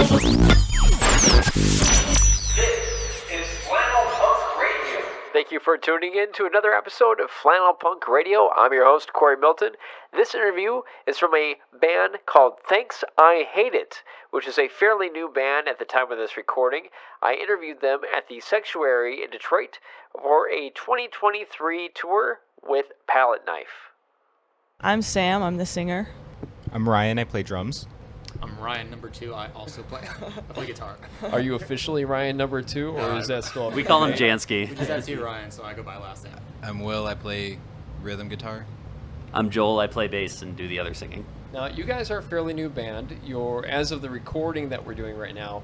is Flannel Punk Radio. Thank you for tuning in to another episode of Flannel Punk Radio. I'm your host, Corey Milton. This interview is from a band called Thanks I Hate It, which is a fairly new band at the time of this recording. I interviewed them at the Sanctuary in Detroit for a 2023 tour with Palette Knife. I'm Sam, I'm the singer. I'm Ryan, I play drums. I'm Ryan, number 2. I also play guitar. Are you officially Ryan number 2, or is that still... We call him Jansky. We just have to Ryan, so I go by last name. I'm Will, I play rhythm guitar. I'm Joel, I play bass and do the other singing. Now, you guys are a fairly new band. As of the recording that we're doing right now,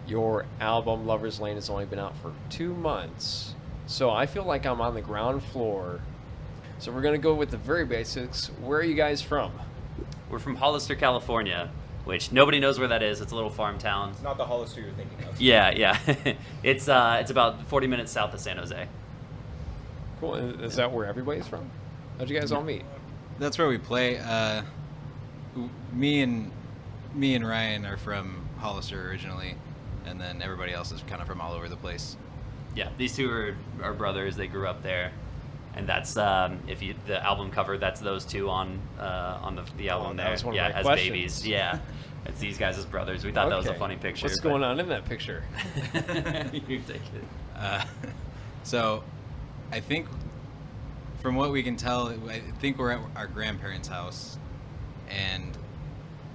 your album, Lover's Lane, has only been out for 2 months. So I feel like I'm on the ground floor. So we're going to go with the very basics. Where are you guys from? We're from Hollister, California, which nobody knows where that is. It's a little farm town. It's not the Hollister you're thinking of. Yeah. It's about 40 minutes south of San Jose. Cool. Is that where everybody's from? How'd you guys all meet? That's where we play. Me and Ryan are from Hollister originally, and then everybody else is kind of from all over the place. Yeah, these two are brothers. They grew up there. And that's the album cover. That's those two on the album there. That was one of my as questions. babies. Yeah, it's these guys as brothers. We thought that was a funny picture. What's going on in that picture? You take it. So, I think from what we can tell, I think we're at our grandparents' house, and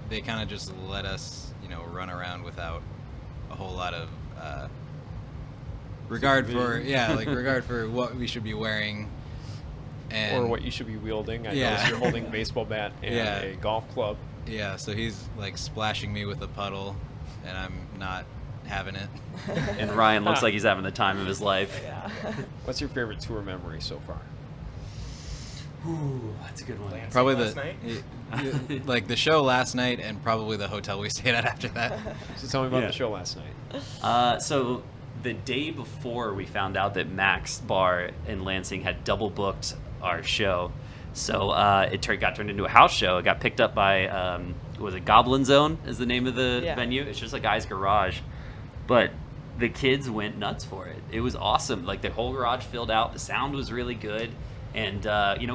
they kind of just let us, run around without a whole lot of regard for what we should be wearing. Or what you should be wielding. I noticed you're holding a baseball bat and a golf club. Yeah, so he's like splashing me with a puddle, and I'm not having it. And Ryan looks like he's having the time of his life. Yeah. What's your favorite tour memory so far? Ooh, that's a good one. Probably like the show last night, and probably the hotel we stayed at after that. So tell me about the show last night. So the day before we found out that Mac's Bar in Lansing had double booked our show, so it got turned into a house show. It got picked up by was it Goblin Zone is the name of the venue. It's just a guy's garage, but the kids went nuts for it. It was awesome. Like the whole garage filled out. The sound was really good, and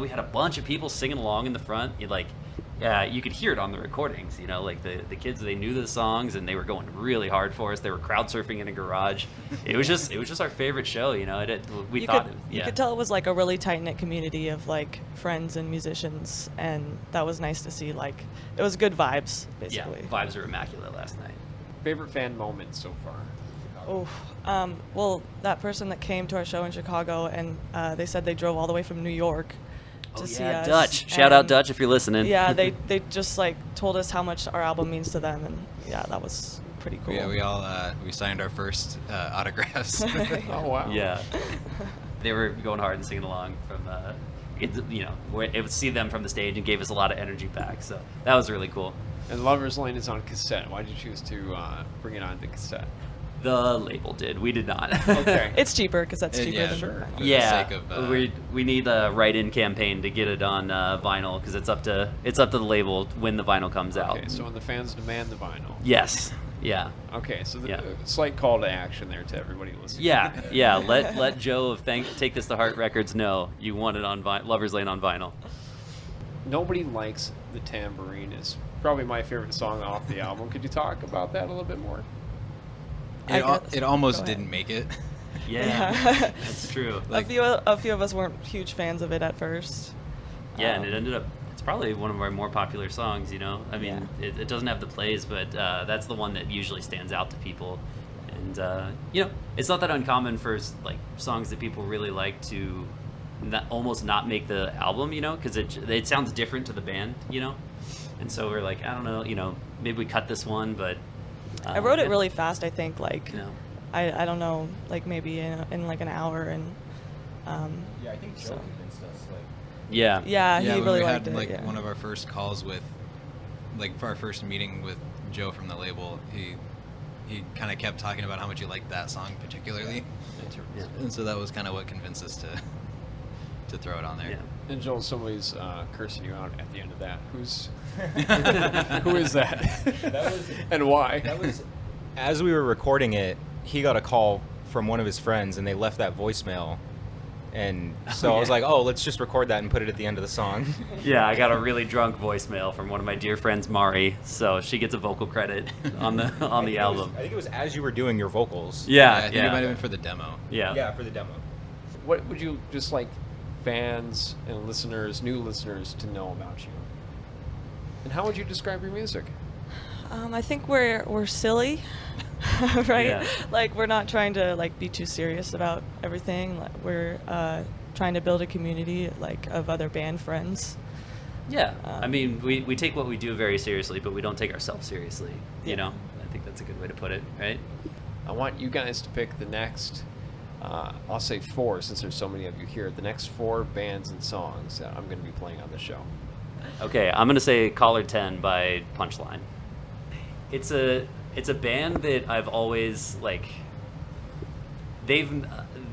we had a bunch of people singing along in the front. You could hear it on the recordings, like the kids, they knew the songs and they were going really hard for us. They were crowd surfing in a garage. It was just our favorite show, You could tell it was like a really tight-knit community of like friends and musicians, and that was nice to see. Like it was good vibes, basically. Yeah, vibes were immaculate last night. Favorite fan moment so far? Well, that person that came to our show in Chicago, and they said they drove all the way from New York to see us. Dutch. Shout out Dutch if you're listening. Yeah, they just like told us how much our album means to them, and that was pretty cool. Yeah, we all we signed our first autographs. Oh wow. Yeah. They were going hard and singing along from it would see them from the stage and gave us a lot of energy back. So that was really cool. And Lover's Lane is on cassette. Why did you choose to bring it on to cassette? The label did. We did not. Okay. It's cheaper because that's cheaper. Yeah, than sure. vinyl. For the sake of, we need a write-in campaign to get it on vinyl because it's up to the label when the vinyl comes out. Okay, so when the fans demand the vinyl. Yes. Yeah. Okay, so the slight call to action there to everybody listening. Yeah. Let Joe of Take This to Heart Records know you want it on Lover's Lane on vinyl. Nobody Likes the Tambourine is probably my favorite song off the album. Could you talk about that a little bit more? It almost didn't make it. Yeah, that's true. A few of us weren't huge fans of it at first. Yeah, and it ended up. It's probably one of our more popular songs. I mean, it doesn't have the plays, but that's the one that usually stands out to people. And it's not that uncommon for like songs that people really like to almost not make the album. Because it sounds different to the band. And so we're like, I don't know. Maybe we cut this one, but. I wrote it really fast, I think, like, I don't know, like maybe in like an hour, and I think Joe convinced us, he really liked it. Like one of our first calls with, like for our first meeting with Joe from the label, he kind of kept talking about how much he liked that song particularly, and so that was kind of what convinced us to throw it on there. Yeah. And Joel, somebody's cursing you out at the end of that. Who is that? That was and why? That was as we were recording it, he got a call from one of his friends, and they left that voicemail. And so I was like, oh, let's just record that and put it at the end of the song. Yeah, I got a really drunk voicemail from one of my dear friends, Mari, so she gets a vocal credit on the album. I think it was as you were doing your vocals. Yeah, I think it might have been for the demo. Yeah. Yeah, for the demo. What would you just like fans and listeners, new listeners, to know about you? And how would you describe your music? I think we're silly, right? Yeah. Like we're not trying to like be too serious about everything. Like, we're trying to build a community like of other band friends. Yeah, I mean, we take what we do very seriously, but we don't take ourselves seriously. You know, I think that's a good way to put it, right? I want you guys to pick the next, I'll say 4 since there's so many of you here, the next 4 bands and songs that I'm going to be playing on the show. Okay, I'm gonna say Caller 10 by Punchline. It's a band that I've always like. They've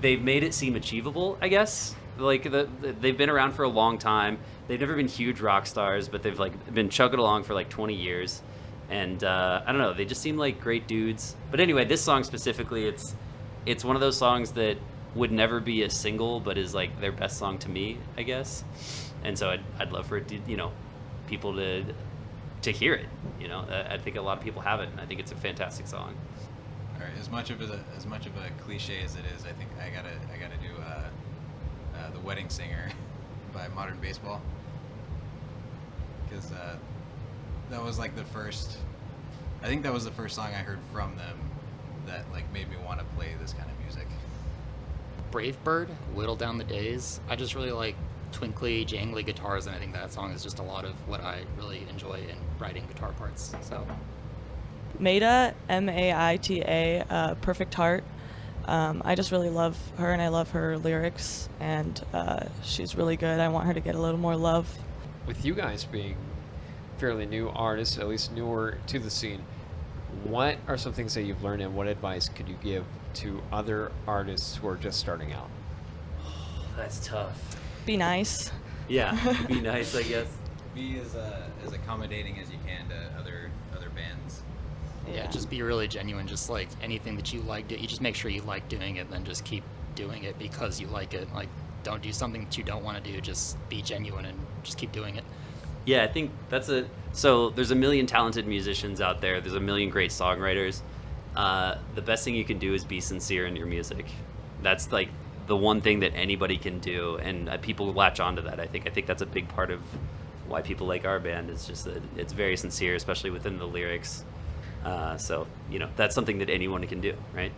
made it seem achievable, I guess. Like they've been around for a long time. They've never been huge rock stars, but they've like been chugging along for like 20 years. And I don't know, they just seem like great dudes. But anyway, this song specifically, it's one of those songs that would never be a single, but is like their best song to me, I guess. And so I'd love for it to, people to hear it. I think a lot of people have it, and I think it's a fantastic song. All right, as much of a cliche as it is, I think I gotta do The Wedding Singer by Modern Baseball, because that was like the first. I think that was the first song I heard from them that like made me want to play this kind of music. Brave Bird, Whittle Down the Days. I just really like twinkly, jangly guitars, and I think that song is just a lot of what I really enjoy in writing guitar parts. So, Maida, Maita, Perfect Heart. I just really love her, and I love her lyrics, and she's really good. I want her to get a little more love. With you guys being fairly new artists, at least newer to the scene, what are some things that you've learned, and what advice could you give to other artists who are just starting out? That's tough. Be nice. Yeah, be nice, I guess. Be as accommodating as you can to other bands. yeah, just be really genuine. Just like anything that you like, you just make sure you like doing it, then just keep doing it because you like it. Like, don't do something that you don't want to do. Just be genuine and just keep doing it. Yeah, I think so there's a million talented musicians out there. There's a million great songwriters. The best thing you can do is be sincere in your music. That's like the one thing that anybody can do, and people latch onto that. I think that's a big part of why people like our band. It's just that it's very sincere, especially within the lyrics. So that's something that anyone can do, right?